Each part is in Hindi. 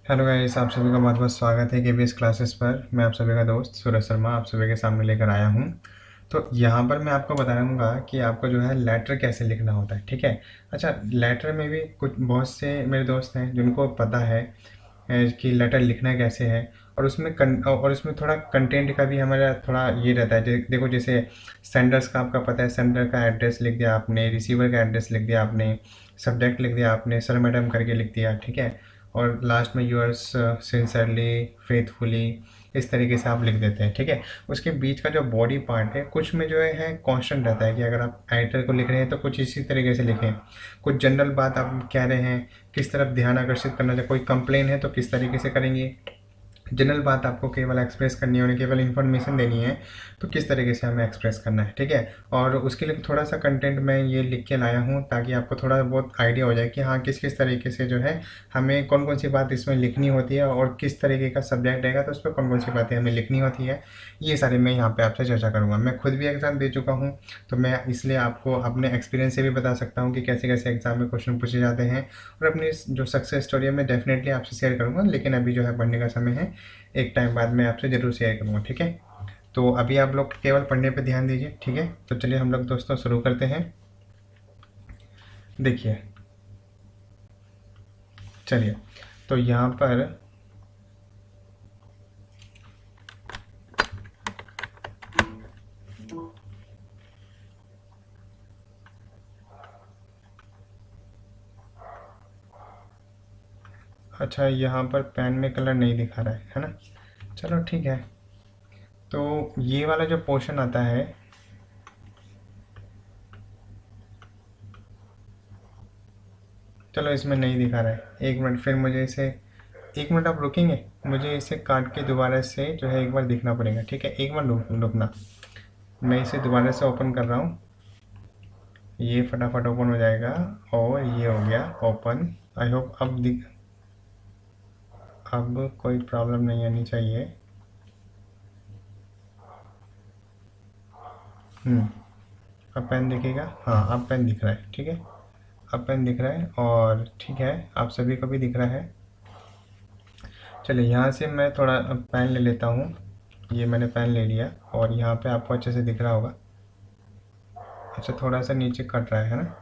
हेलो गाइस, आप सभी का बहुत बहुत स्वागत है केबीएस क्लासेस पर। मैं आप सभी का दोस्त सूरज शर्मा आप सभी के सामने लेकर आया हूँ। तो यहाँ पर मैं आपको बताऊँगा कि आपको जो है लेटर कैसे लिखना होता है, ठीक है। अच्छा, लेटर में भी कुछ बहुत से मेरे दोस्त हैं जिनको पता है कि लेटर लिखना कैसे है। और उसमें थोड़ा कंटेंट का भी हमारा थोड़ा ये रहता है। देखो, जैसे सेंडर्स का आपका पता है, सेंडर का एड्रेस लिख दिया आपने, रिसीवर का एड्रेस लिख दिया आपने, सब्जेक्ट लिख दिया आपने, सर मैडम करके लिख दिया, ठीक है। और लास्ट में यूअर्स सिंसियरली फेथफुली, इस तरीके से आप लिख देते हैं, ठीक है। उसके बीच का जो बॉडी पार्ट है कुछ में जो है कांस्टेंट रहता है कि अगर आप एडिटर को लिख रहे हैं तो कुछ इसी तरीके से लिखें। कुछ जनरल बात आप कह रहे हैं, किस तरफ ध्यान आकर्षित करना चाहिए, कोई कंप्लेन है तो किस तरीके से करेंगे। जनरल बात आपको केवल एक्सप्रेस करनी है, उन्हें केवल इन्फॉर्मेशन देनी है, तो किस तरीके से हमें एक्सप्रेस करना है, ठीक है। और उसके लिए थोड़ा सा कंटेंट मैं ये लिख के लाया हूँ ताकि आपको थोड़ा बहुत आइडिया हो जाए कि हाँ किस किस तरीके से जो है हमें कौन कौन सी बात इसमें लिखनी होती है और किस तरीके का सब्जेक्ट रहेगा तो उस पर कौन कौन सी बातें हमें लिखनी होती है। ये सारे मैं यहाँ पे आपसे चर्चा करूँगा। मैं खुद भी एग्ज़ाम दे चुका हूँ, तो मैं इसलिए आपको अपने एक्सपीरियंस से भी बता सकता हूँ कि कैसे कैसे एग्ज़ाम में क्वेश्चन पूछे जाते हैं। और अपनी जो सक्सेस स्टोरी है मैं डेफिनेटली आपसे शेयर करूँगा, लेकिन अभी जो है पढ़ने का समय है, एक टाइम बाद मैं आपसे ज़रूर शेयर करूँगा, ठीक है। तो अभी आप लोग केवल पढ़ने पे ध्यान दीजिए, ठीक है। तो चलिए हम लोग दोस्तों शुरू करते हैं। देखिए, चलिए, तो यहाँ पर अच्छा, यहाँ पर पेन में कलर नहीं दिखा रहा है ना। चलो ठीक है। तो ये वाला जो पोर्शन आता है, चलो इसमें नहीं दिखा रहा है। एक मिनट, फिर मुझे इसे, एक मिनट आप रुकेंगे, मुझे इसे काट के दोबारा से जो है एक बार देखना पड़ेगा, ठीक है। एक बार रुकना, मैं इसे दोबारा से ओपन कर रहा हूँ। ये फटाफट ओपन हो जाएगा और ये हो गया ओपन। आई होप अब कोई प्रॉब्लम नहीं आनी चाहिए। अब पेन दिखेगा, हाँ अब पेन दिख रहा है, ठीक है। अब पेन दिख रहा है और ठीक है, आप सभी को भी दिख रहा है। चलिए, यहाँ से मैं थोड़ा पेन ले लेता हूँ। ये मैंने पेन ले लिया और यहाँ पे आपको अच्छे से दिख रहा होगा। अच्छा, थोड़ा सा नीचे कट रहा है ना,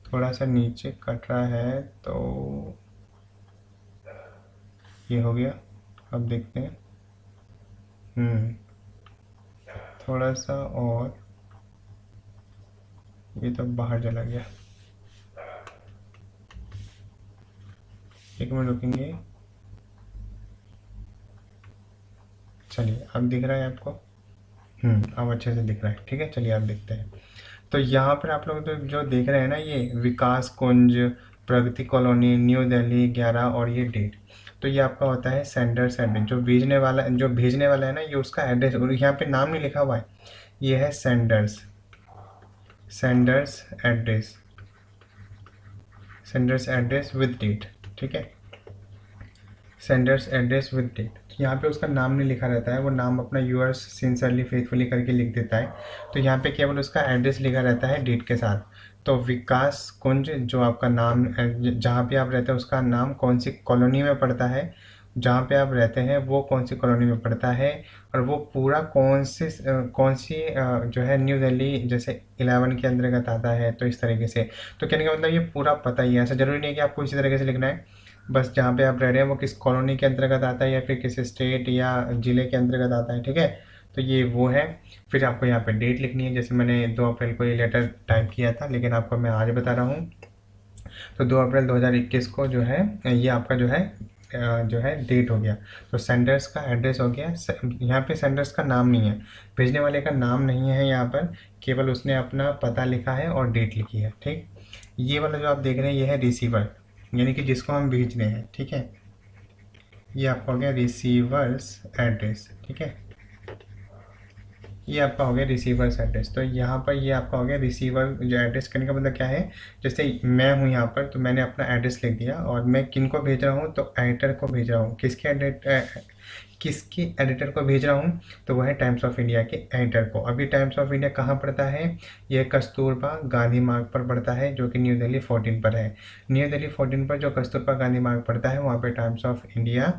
थोड़ा सा नीचे कट रहा है, तो ये हो गया। अब देखते हैं। थोड़ा सा और, ये तो बाहर चला गया। एक मिनट रुकेंगे। चलिए, अब दिख रहा है आपको। अब अच्छे से दिख रहा है, ठीक है। चलिए आप देखते हैं। तो यहाँ पर आप लोग जो देख रहे हैं ना, ये विकास कुंज, प्रगति कॉलोनी, न्यू दिल्ली 11 और ये डेट। तो ये आपका होता है सेंडर्स एड्रेस। जो भेजने वाला है ना, ये उसका एड्रेस, और यहाँ पे नाम नहीं लिखा हुआ है, ये है sender's address, sender's address with date, ठीक है। सेंडर्स एड्रेस विद डेट, यहाँ पे उसका नाम नहीं लिखा रहता है, वो नाम अपना यूअर्स सिंसियरली फेथफुली करके लिख देता है। तो यहाँ पे केवल उसका एड्रेस लिखा रहता है डेट के साथ। तो विकास कुंज, जो आपका नाम जहाँ पे आप रहते हैं उसका नाम कौन सी कॉलोनी में पड़ता है, जहाँ पे आप रहते हैं वो कौन सी कॉलोनी में पड़ता है, और वो पूरा कौन सी जो है न्यू दिल्ली जैसे 11 के अंतर्गत आता है, तो इस तरीके से। तो कहने का मतलब ये पूरा पता ही है। ऐसा ज़रूरी नहीं है कि आपको इसी तरीके से लिखना है, बस जहाँ पे आप रह रहे हैं वो किस कॉलोनी के अंतर्गत आता है या फिर किस स्टेट या ज़िले के अंतर्गत आता है, ठीक है। तो ये वो है। फिर आपको यहाँ पे डेट लिखनी है, जैसे मैंने 2 अप्रैल को ये लेटर टाइप किया था, लेकिन आपको मैं आज बता रहा हूँ। तो 2 अप्रैल 2021 को जो है ये आपका जो है डेट हो गया। तो सेंडर्स का एड्रेस हो गया। यहाँ पे सेंडर्स का नाम नहीं है, भेजने वाले का नाम नहीं है यहाँ पर, केवल उसने अपना पता लिखा है और डेट लिखी है, ठीक। ये वाला जो आप देख रहे हैं ये है रिसीवर, यानी कि जिसको हम भेज रहे हैं, ठीक है। ये आपका हो गया रिसीवर्स एड्रेस, ठीक है। ये आपका हो गया रिसीवर्स एड्रेस। तो यहाँ पर ये आपका हो गया रिसीवर जो एड्रेस। करने का मतलब क्या है, जैसे मैं हूँ यहाँ पर, तो मैंने अपना एड्रेस लिख दिया और मैं किन को भेज रहा हूँ, तो एडिटर को भेज रहा हूँ। किसके किसके एडिटर को भेज रहा हूँ, तो वह है टाइम्स ऑफ इंडिया के एडिटर को। अभी टाइम्स ऑफ इंडिया कहाँ पड़ता है, यह कस्तूरबा गांधी मार्ग पर पड़ता है, जो कि न्यू दिल्ली 14 पर है। न्यू दिल्ली 14 पर जो कस्तूरबा गांधी मार्ग पड़ता है, वहाँ पे टाइम्स ऑफ इंडिया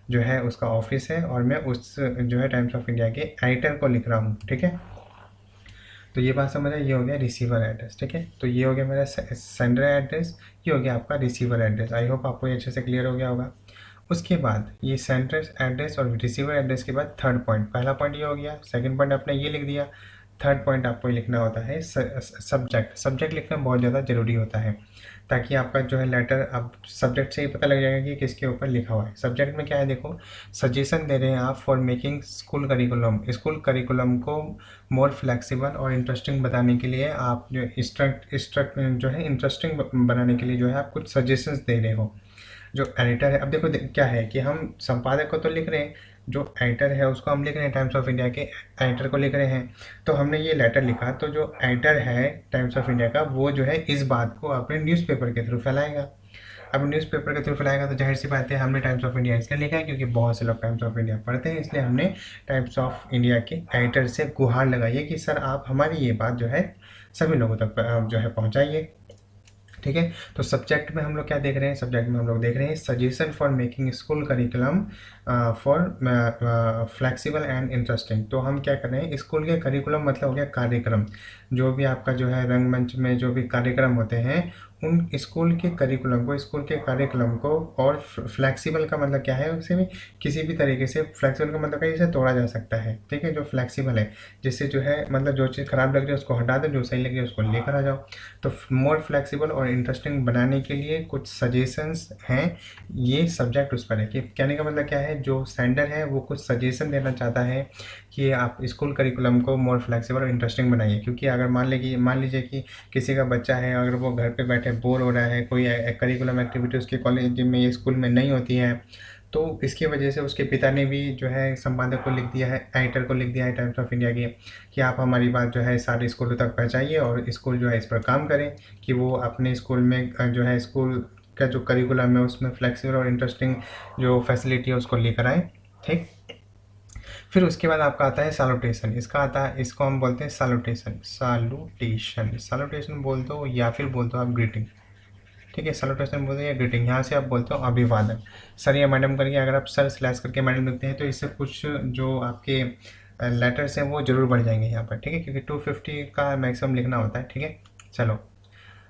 जो है उसका ऑफिस है, और मैं उस जो है टाइम्स ऑफ इंडिया के एडिटर को लिख रहा हूँ। ठीक है, तो ये बात समझ है, ये हो गया रिसीवर एड्रेस। ठीक है, तो ये हो गया मेरा सेंडर एड्रेस, ये हो गया आपका रिसीवर एड्रेस। आई होप आपको ये अच्छे से क्लियर हो गया होगा। उसके बाद ये सेंडर एड्रेस और रिसीवर एड्रेस के बाद थर्ड पॉइंट, पहला पॉइंट ये हो गया, सेकंड पॉइंट आपने ये लिख दिया, थर्ड पॉइंट आपको लिखना होता है सब्जेक्ट। सब्जेक्ट लिखना बहुत ज़्यादा ज़रूरी होता है, ताकि आपका जो है लेटर, अब सब्जेक्ट से ही पता लग जाएगा कि किसके ऊपर लिखा हुआ है। सब्जेक्ट में क्या है, देखो सजेशन दे रहे हैं आप for making school curriculum. School curriculum को मोर फ्लेक्सिबल और इंटरेस्टिंग बनाने के लिए आप जो जो है इंटरेस्टिंग बनाने के लिए जो है आप कुछ सजेशंस दे रहे हो। जो एडिटर है, अब देखो क्या है कि हम संपादक को तो लिख रहे हैं, जो एडिटर है उसको हम लिख रहे हैं, टाइम्स ऑफ इंडिया के एडिटर को लिख रहे हैं। तो हमने ये लेटर लिखा, तो जो एडिटर है टाइम्स ऑफ इंडिया का, वो जो है इस बात को अपने न्यूज़पेपर के थ्रू फैलाएगा। अब न्यूज़पेपर के थ्रू फैलाएगा तो जाहिर सी बात है, हमने टाइम्स ऑफ इंडिया इसलिए लिखा है क्योंकि बहुत से लोग टाइम्स ऑफ इंडिया पढ़ते हैं, इसलिए हमने टाइम्स ऑफ इंडिया के एडिटर से गुहार लगाई है कि सर आप हमारी ये बात जो है सभी लोगों तक जो है पहुँचाइए। ठीक है, तो सब्जेक्ट में हम लोग क्या देख रहे हैं, सब्जेक्ट में हम लोग देख रहे हैं suggestion for making school curriculum for flexible and interesting. तो हम क्या कर रहे हैं, स्कूल के करिकुलम मतलब हो गया कार्यक्रम, जो भी आपका जो है रंगमंच में जो भी कार्यक्रम होते हैं, उन स्कूल के करिकुलम को और फ्लेक्सिबल का मतलब क्या है, उसे भी किसी भी तरीके से, फ्लेक्सिबल का मतलब है इसे तोड़ा जा सकता है। ठीक है, जो फ्लेक्सिबल है, जिससे जो है मतलब जो चीज़ खराब लग रही है उसको हटा दो, जो सही लग रही है उसको लेकर आ जाओ। तो मोर फ्लेक्सिबल और इंटरेस्टिंग बनाने के लिए कुछ सजेशंस हैं, ये सब्जेक्ट उस पर है। कि कहने का मतलब क्या है, जो सेंडर है वो कुछ सजेशन देना चाहता है कि आप स्कूल करिकुलम को मोर फ्लेक्सिबल और इंटरेस्टिंग बनाइए। क्योंकि अगर मान लीजिए कि किसी का बच्चा है, अगर वो घर पे बैठे बोर हो रहा है, कोई करिकुलम एक्टिविटी उसके कॉलेज में या स्कूल में नहीं होती है, तो इसकी वजह से उसके पिता ने भी जो है संपादक को लिख दिया है, एडिटर को लिख दिया है टाइम्स ऑफ इंडिया के, कि आप हमारी बात जो है सारे स्कूलों तक पहुँचाइए और स्कूल जो है इस पर काम करें कि वो अपने स्कूल में जो है स्कूल का जो करिकुलम है उसमें फ्लेक्सिबल और इंटरेस्टिंग जो फैसिलिटी है उसको लेकर आए। ठीक, फिर उसके बाद आपका आता है सैल्यूटेशन। इसका आता है, इसको हम बोलते हैं सैल्यूटेशन बोल दो या फिर बोल दो आप ग्रीटिंग। ठीक है, सैल्यूटेशन बोलते हैं या ग्रीटिंग, यहाँ से आप बोलते हो अभिवादन। सर या मैडम करके, अगर आप सर स्लैश करके मैडम लिखते हैं तो इससे कुछ जो आपके लेटर्स हैं वो जरूर बढ़ जाएंगे यहाँ पर। ठीक है, क्योंकि 250 का मैक्सिमम लिखना होता है। ठीक है, चलो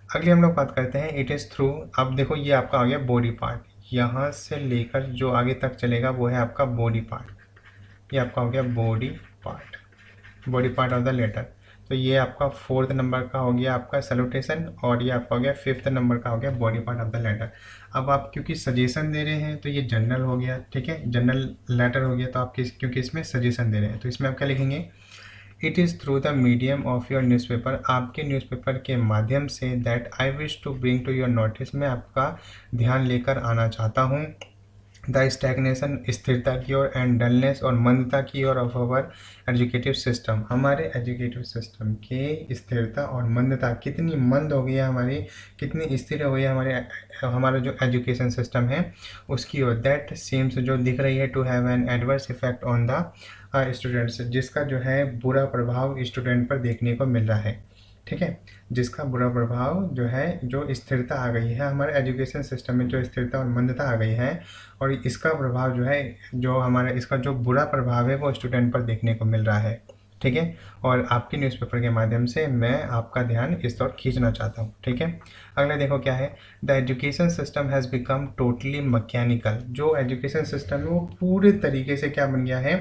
अगले हम लोग बात करते हैं इट इज़ थ्रू। अब देखो ये आपका आ गया बॉडी पार्ट, यहाँ से लेकर जो आगे तक चलेगा वो है आपका बॉडी पार्ट। ये आपका हो गया body part of the letter. तो ये आपका 4th नंबर का हो गया आपका सैल्यूटेशन, और ये आपका हो गया 5th नंबर का हो गया body part of the letter. अब आप क्योंकि सजेशन दे रहे हैं तो ये जनरल हो गया। ठीक है, जनरल लेटर हो गया, तो आप क्योंकि इसमें सजेशन दे रहे हैं तो इसमें आप क्या लिखेंगे, it is through the medium of your newspaper, आपके न्यूज़पेपर के माध्यम से, that I wish to bring to your notice, मैं आपका ध्यान लेकर आना चाहता हूँ, द स्टैग्नेशन, स्थिरता की ओर, एंड डलनेस, और मंदता की ओर ऑफ अवर एजुकेटिव सिस्टम, हमारे एजुकेटिव सिस्टम के स्थिरता और मंदता, कितनी मंद हो गई है हमारी, कितनी स्थिर हो गई है हमारा जो एजुकेशन सिस्टम है उसकी ओर, दैट सीम्स, जो दिख रही है, to have an adverse effect on the students, जिसका जो है बुरा प्रभाव स्टूडेंट पर देखने को मिल रहा है। ठीक है, जिसका बुरा प्रभाव जो है, जो स्थिरता आ गई है हमारे एजुकेशन सिस्टम में, जो स्थिरता और मंदता आ गई है, और इसका प्रभाव जो है, जो हमारा इसका जो बुरा प्रभाव है वो स्टूडेंट पर देखने को मिल रहा है। ठीक है, और आपके न्यूज़पेपर के माध्यम से मैं आपका ध्यान इस ओर खींचना चाहता हूँ। ठीक है, अगला देखो क्या है, the education system has become totally mechanical, जो एजुकेशन सिस्टम है वो पूरे तरीके से क्या बन गया है,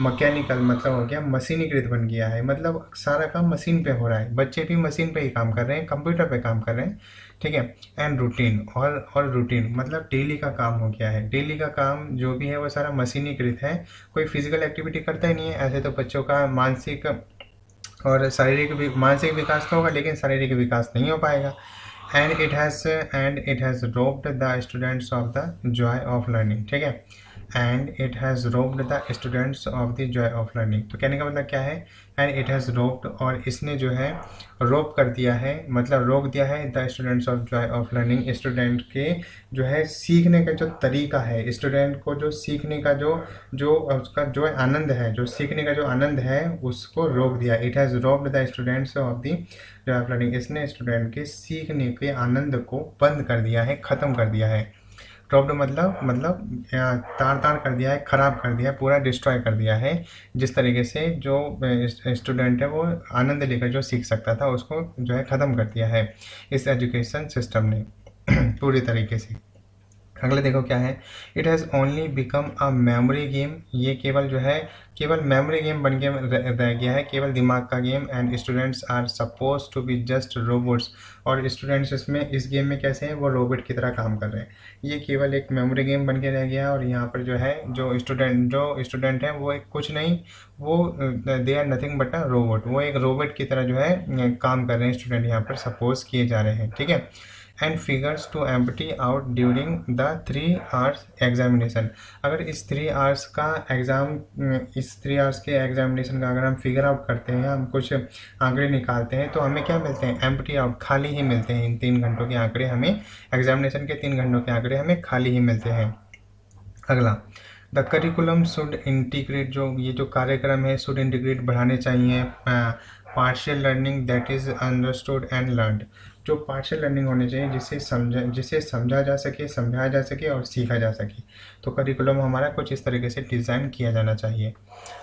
मैकेनिकल, मतलब हो गया मशीनीकृत बन गया है, मतलब सारा काम मशीन पे हो रहा है, बच्चे भी मशीन पे ही काम कर रहे हैं, कंप्यूटर पे काम कर रहे हैं। ठीक है, एंड रूटीन, और रूटीन मतलब डेली का काम हो गया है, डेली का काम जो भी है वो सारा मशीनीकृत है, कोई फिजिकल एक्टिविटी करता ही नहीं है। ऐसे तो बच्चों का मानसिक और मानसिक विकास तो होगा लेकिन शारीरिक विकास नहीं हो पाएगा। And it has robed the students of the Joy of learning. ठीक है, and it has robed the students of the Joy of learning. तो कहने का मतलब क्या है, एंड इट हैज़ रोब्ड, और इसने जो है रोप कर दिया है, मतलब रोक दिया है the students of Joy of learning, student के जो है सीखने का जो तरीका है, स्टूडेंट को जो सीखने का जो जो उसका जो आनंद है, जो सीखने का जो आनंद है उसको रोक दिया। It has robed the students of the Joy of learning, इसने स्टूडेंट के सीखने के आनंद को बंद कर दिया है, ख़त्म कर दिया है। ड्रॉप्ड मतलब तार तार कर दिया है, ख़राब कर दिया है, पूरा डिस्ट्रॉय कर दिया है। जिस तरीके से जो स्टूडेंट है वो आनंद लेकर जो सीख सकता था उसको जो है ख़त्म कर दिया है इस एजुकेशन सिस्टम ने पूरी तरीके से। अगले देखो क्या है, it has only become a memory game, ये केवल जो है केवल मेमोरी गेम बन के रह गया है, केवल दिमाग का game. And students are suppose to be just robots, और स्टूडेंट्स इसमें इस गेम में कैसे हैं, वो रोबोट की तरह काम कर रहे हैं। ये केवल एक मेमोरी गेम बन के रह गया है, और यहाँ पर जो है जो स्टूडेंट है वो एक कुछ नहीं, वो they are nothing but a robot, वो एक रोबोट की तरह जो है काम कर रहे हैं स्टूडेंट, यहाँ पर सपोज किए जा रहे हैं, ठीक है। And figures to empty out during the 3 hours examination, अगर इस 3 आवर्स का एग्ज़ाम, इस 3 आवर्स के एग्जामिनेशन का अगर हम फिगर आउट करते हैं, हम कुछ आंकड़े निकालते हैं, तो हमें क्या मिलते हैं, एम्प्टी आउट, खाली ही मिलते हैं। इन 3 घंटों के आंकड़े हमें, एग्जामिनेशन के 3 घंटों के आंकड़े हमें खाली ही मिलते हैं। अगला, द करिकुलम शुड इंटीग्रेट, जो ये जो कार्यक्रम है शुड इंटीग्रेट बढ़ाने चाहिए partial learning that is understood and learned, जो पार्शियल लर्निंग होनी चाहिए जिसे समझा जा सके, समझाया जा सके और सीखा जा सके। तो करिकुलम हमारा कुछ इस तरीके से डिज़ाइन किया जाना चाहिए।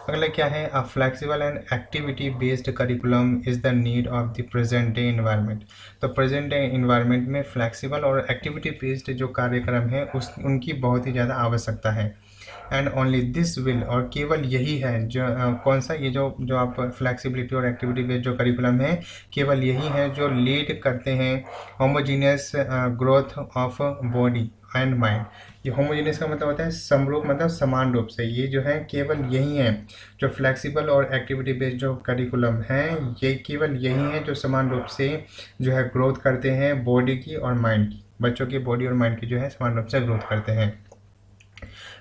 अगला क्या है, a flexible and activity based curriculum is the need of the present day environment. तो प्रेजेंट डे इन्वायरमेंट में फ्लेक्सिबल और एक्टिविटी बेस्ड जो कार्यक्रम है उनकी बहुत ही ज़्यादा आवश्यकता है। एंड ओनली दिस विल, और केवल यही है जो कौन सा, ये जो आप फ्लेक्सिबिलिटी और एक्टिविटी बेस्ड जो करिकुलम है, केवल यही है जो लीड करते हैं homogeneous growth of body and mind. ये होमोजीनियस का मतलब होता है समरूप, मतलब समान रूप से। ये जो है केवल यही है जो फ्लेक्सिबल और एक्टिविटी बेस्ड जो करिकुलम है, ये केवल यही है जो समान रूप से जो है ग्रोथ करते हैं बॉडी की और माइंड की, बच्चों की बॉडी और माइंड की जो है समान रूप से ग्रोथ करते हैं।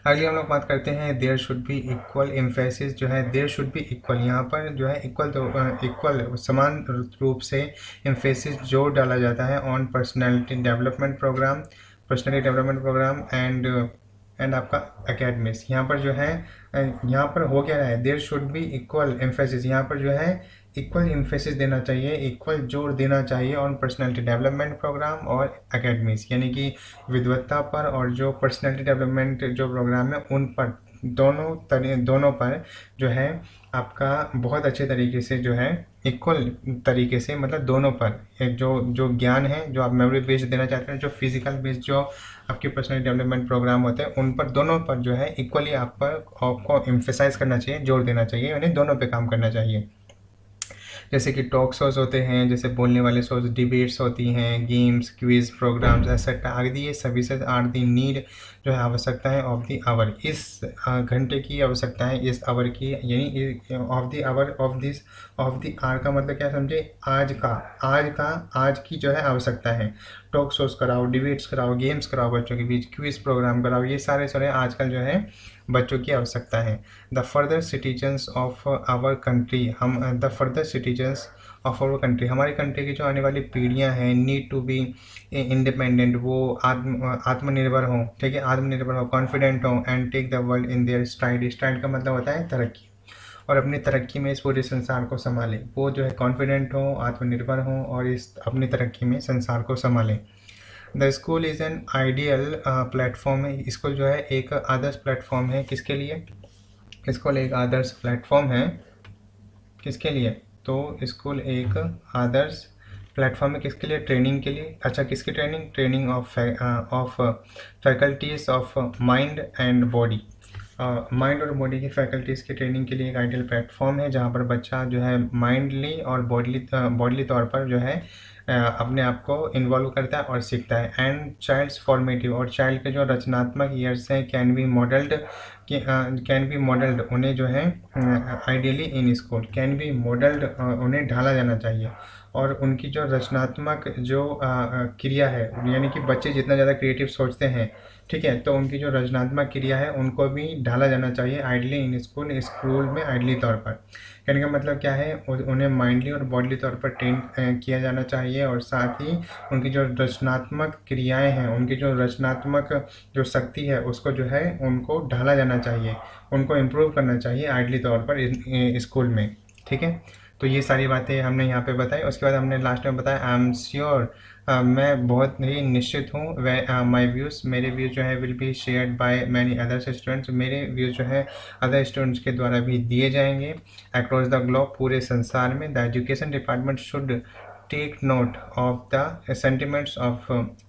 अगली हम लोग बात करते हैं there should be equal emphasis, जो है देयर शुड बी इक्वल, यहाँ पर जो है इक्वल, तो इक्वल समान रूप से एम्फेसिस जोर डाला जाता है on personality development programme, and आपका एकेडमिक्स। यहाँ पर जो है यहाँ पर हो क्या रहा है, there should be equal emphasis, यहाँ पर जो है इक्वल एम्फेसिस देना चाहिए, इक्वल जोर देना चाहिए ऑन पर्सनैलिटी डेवलपमेंट प्रोग्राम और एकेडमिक्स, यानी कि विद्वत्ता पर और जो पर्सनैलिटी डेवलपमेंट जो प्रोग्राम है उन पर, दोनों पर जो है आपका बहुत अच्छे तरीके से जो है इक्वल तरीके से, मतलब दोनों पर जो ज्ञान है जो आप मेमोरी बेस्ड देना चाहते हैं, जो फिजिकल बेस्ड जो आपके पर्सनैलिटी डेवलपमेंट प्रोग्राम होते हैं, उन पर दोनों पर जो है इक्वली आपको एम्फेसाइज करना चाहिए, जोर देना चाहिए, यानी दोनों पे काम करना चाहिए। जैसे कि टॉक शोज होते हैं, जैसे बोलने वाले शोज, डिबेट्स होती हैं, गेम्स, क्विज प्रोग्राम्स, एक्सेट्रा आदि, ये सभी से आर दी नीड जो है आवश्यकता है ऑफ द आवर, इस घंटे की आवश्यकता है, इस आवर की, यानी of the hour of this, of the hour का मतलब क्या समझे, आज की जो है आवश्यकता है। टॉक शोज कराओ, डिबेट्स कराओ, गेम्स कराओ बच्चों के बीच, क्विज प्रोग्राम कराओ, ये सारे आजकल जो है बच्चों की आवश्यकता है। The further citizens of our country, the further citizens of our country, हमारी कंट्री की जो आने वाली पीढ़ियां हैं, नीड टू बी इंडिपेंडेंट, वो आत्मनिर्भर हों, ठीक है, आत्मनिर्भर हो, कॉन्फिडेंट हों, and take the world in their stride. Stride का मतलब होता है तरक्की, और अपनी तरक्की में इस पूरे संसार को संभालें। वो जो है कॉन्फिडेंट हो, आत्मनिर्भर हो, और इस अपनी तरक्की में संसार को संभालें। The school is an ideal platform है, स्कूल जो है एक आदर्श प्लेटफॉर्म है, किसके लिए, स्कूल एक आदर्श प्लेटफॉर्म है, किसके लिए, तो स्कूल एक आदर्श प्लेटफॉर्म है, किसके लिए, ट्रेनिंग के लिए। अच्छा, किसकी training, training of faculties of mind and body, mind और बॉडी की फैकल्टीज़ की ट्रेनिंग के लिए एक आइडियल प्लेटफॉर्म है, जहाँ पर बच्चा जो है माइंडली और बॉडीली तौर पर जो है अपने आप को इन्वॉल्व करता है और सीखता है। एंड चाइल्ड्स फॉर्मेटिव, और चाइल्ड के जो रचनात्मक ईयर्स हैं कैन बी मॉडल्ड, उन्हें जो है ideally in school, can be modelled, उन्हें ढाला जाना चाहिए, और उनकी जो रचनात्मक जो क्रिया है, यानी कि बच्चे जितना ज़्यादा क्रिएटिव सोचते हैं, ठीक है। तो उनकी जो रचनात्मक क्रिया है उनको भी ढाला जाना चाहिए आइडली इन स्कूल, स्कूल में आइडली तौर पर। कहने का मतलब क्या है, उन्हें माइंडली और बॉडली तौर पर ट्रेन किया जाना चाहिए, और साथ ही उनकी जो रचनात्मक क्रियाएं हैं, उनकी जो रचनात्मक जो शक्ति है उसको जो है उनको ढाला जाना चाहिए, उनको इम्प्रूव करना चाहिए आइडली तौर पर स्कूल में। ठीक है। तो ये सारी बातें हमने यहाँ पे बताई। उसके बाद हमने लास्ट में बताया आई एम श्योर, मैं बहुत ही निश्चित हूँ, वे माई व्यूज़, मेरे व्यूज़ जो है will be shared by many others students, मेरे व्यूज़ जो है अदर स्टूडेंट्स के द्वारा भी दिए जाएंगे अक्रॉस द ग्लोब, पूरे संसार में। The education department should take note of the sentiments of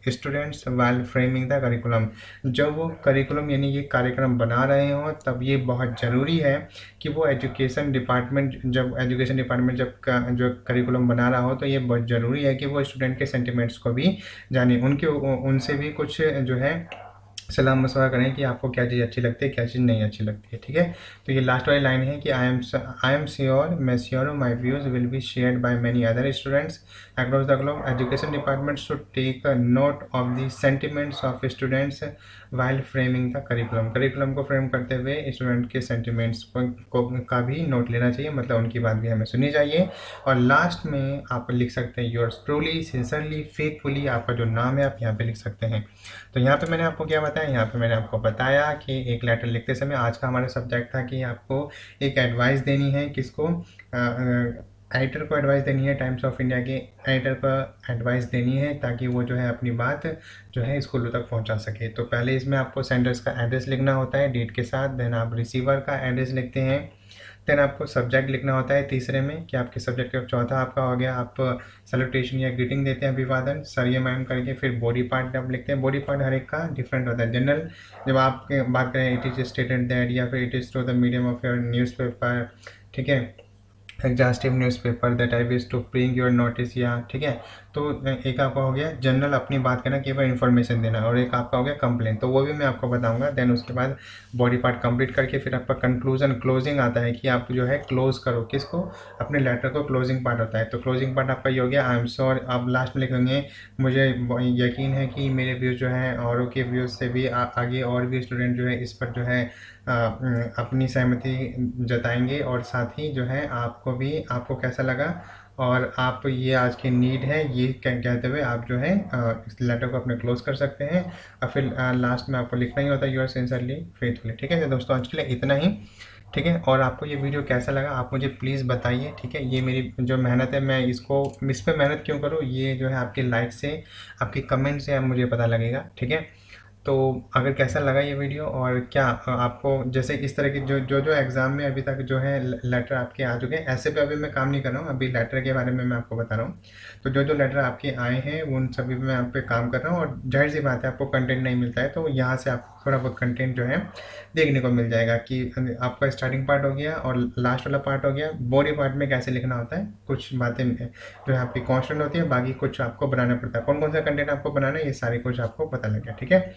students while framing the curriculum. जब वो करिकुलम यानी ये कार्यक्रम बना रहे हों तब ये बहुत ज़रूरी है कि वो एजुकेशन डिपार्टमेंट जब जो करिकुलम बना रहा हो तो ये बहुत ज़रूरी है कि वो स्टूडेंट के सेंटिमेंट्स को भी जाने, उनसे भी कुछ जो है सलाह मशवरा करें कि आपको क्या चीज़ अच्छी लगती है, क्या चीज़ नहीं अच्छी लगती है। ठीक है। तो ये लास्ट वाली लाइन है कि आई एम श्योर, मैं श्योर हूँ, my views will be shared by many other students across the globe, education department should take note of the sentiments of students while framing the curriculum को फ्रेम करते हुए स्टूडेंट के सेंटिमेंट्स का भी नोट लेना चाहिए, मतलब उनकी बात भी हमें सुननी चाहिए। और लास्ट में आप लिख सकते हैं योर्स ट्रूली सिंसियरली फेथफुली, आपका जो नाम है आप यहाँ पे लिख सकते हैं। तो यहाँ पे मैंने आपको क्या बताया, यहाँ पे मैंने आपको बताया कि एक लेटर लिखते समय आज का हमारा सब्जेक्ट था कि आपको एक एडवाइस देनी है, किसको, एडिटर को एडवाइस देनी है, टाइम्स ऑफ इंडिया के एडिटर को एडवाइस देनी है, ताकि वो जो है अपनी बात जो है स्कूलों तक पहुंचा सके। तो पहले इसमें आपको सेंडर्स का एड्रेस लिखना होता है डेट के साथ, देन आप रिसीवर का एड्रेस लिखते हैं, देन आपको सब्जेक्ट लिखना होता है तीसरे में कि आपके सब्जेक्ट का चौथा आपका हो गया, आप सैल्यूटेशन या ग्रीटिंग देते हैं, अभिवादन सर या मैम करके। फिर बॉडी पार्ट आप लिखते हैं, बॉडी पार्ट हर एक का डिफरेंट होता है। जनरल जब आप बात करें इट इज स्टेटेड दैट, या फिर it is through the medium of your newspaper, ठीक है, exhaustive newspaper that I wish to bring your notice, या ठीक है। तो एक आपका हो गया जनरल, अपनी बात करना, केवल इन्फॉर्मेशन देना, और एक आपका हो गया कंप्लेंट, तो वो भी मैं आपको बताऊंगा। देन उसके बाद बॉडी पार्ट कंप्लीट करके फिर आपका कंक्लूजन, क्लोजिंग आता है कि आप जो है क्लोज करो किसको, अपने लेटर को, क्लोजिंग पार्ट होता है। तो क्लोजिंग पार्ट आपका ये हो गया आई एम श्योर, आप लास्ट में लिखेंगे मुझे यकीन है कि मेरे व्यूज़ जो है औरों के व्यूज़ से भी आगे और भी स्टूडेंट जो है इस पर जो है अपनी सहमति जताएंगे, और साथ ही जो है आपको कैसा लगा और आप ये आज की नीड है ये कहते हुए आप जो है इस लेटर को अपने क्लोज कर सकते हैं। और फिर लास्ट में आपको लिखना ही होता है यूर सिंसियरली फेथफुली। ठीक है। तो दोस्तों आज के लिए इतना ही। ठीक है। और आपको ये वीडियो कैसा लगा आप मुझे प्लीज़ बताइए। ठीक है। ये मेरी जो मेहनत है, मैं इस पर मेहनत क्यों करूँ, ये जो है आपके लाइक से, आपके कमेंट से मुझे पता लगेगा। ठीक है। तो अगर कैसा लगा ये वीडियो, और क्या आपको जैसे इस तरह की जो एग्ज़ाम में अभी तक जो है लेटर आपके आ चुके हैं, ऐसे पे अभी मैं काम नहीं कर रहा हूँ, अभी लेटर के बारे में मैं आपको बता रहा हूँ। तो जो लेटर आपके आए हैं उन सभी पे मैं आप पे काम कर रहा हूँ, और जाहिर सी बात है आपको कंटेंट नहीं मिलता है, तो यहाँ से आपको थोड़ा बहुत कंटेंट जो है देखने को मिल जाएगा कि आपका स्टार्टिंग पार्ट हो गया और लास्ट वाला पार्ट हो गया। बॉडी पार्ट में कैसे लिखना होता है, कुछ बातें जो है आपकी कॉन्स्टेंट होती है, बाकी कुछ आपको बनाना पड़ता है, कौन कौन सा कंटेंट आपको बनाना है ये सारी कुछ आपको पता लग गया। ठीक है।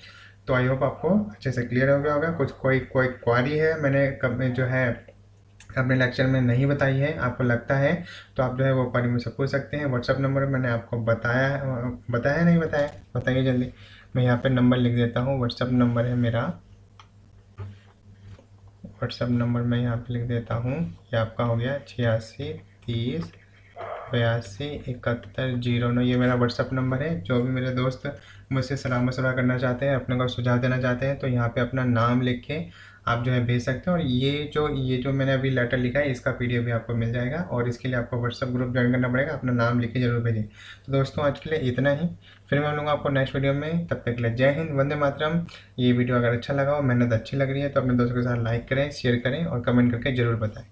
तो आई होप आपको अच्छे से क्लियर हो गया होगा। कुछ कोई क्वारी है मैंने कब जो है अपने लेक्चर में नहीं बताई है, आपको लगता है तो आप जो है वो क्वारी मुझसे पूछ सकते हैं। व्हाट्सअप नंबर मैंने आपको बताया नहीं बताया, बताइए जल्दी। मैं यहाँ पे नंबर लिख देता हूँ, व्हाट्सअप नंबर है मेरा, व्हाट्सअप नंबर मैं यहाँ पे लिख देता हूँ। ये आपका हो गया 8630827109, ये मेरा व्हाट्सअप नंबर है। जो भी मेरे दोस्त मुझसे सलाह मशवरा करना चाहते हैं, अपने को सुझाव देना चाहते हैं, तो यहाँ पे अपना नाम लिख के आप जो है भेज सकते हैं। और ये जो मैंने अभी लेटर लिखा है इसका PDF भी आपको मिल जाएगा, और इसके लिए आपको व्हाट्सअप ग्रुप ज्वाइन करना पड़ेगा। अपना नाम लिख के जरूर भेजें। तो दोस्तों आज के लिए इतना ही, फिर मैं मिलूंगा आपको नेक्स्ट वीडियो में। तब तक के लिए जय हिंद, वंदे मातरम। ये वीडियो अगर अच्छा लगा हो, मेहनत अच्छी लग रही है, तो अपने दोस्तों के साथ लाइक करें, शेयर करें और कमेंट करके जरूर बताएं।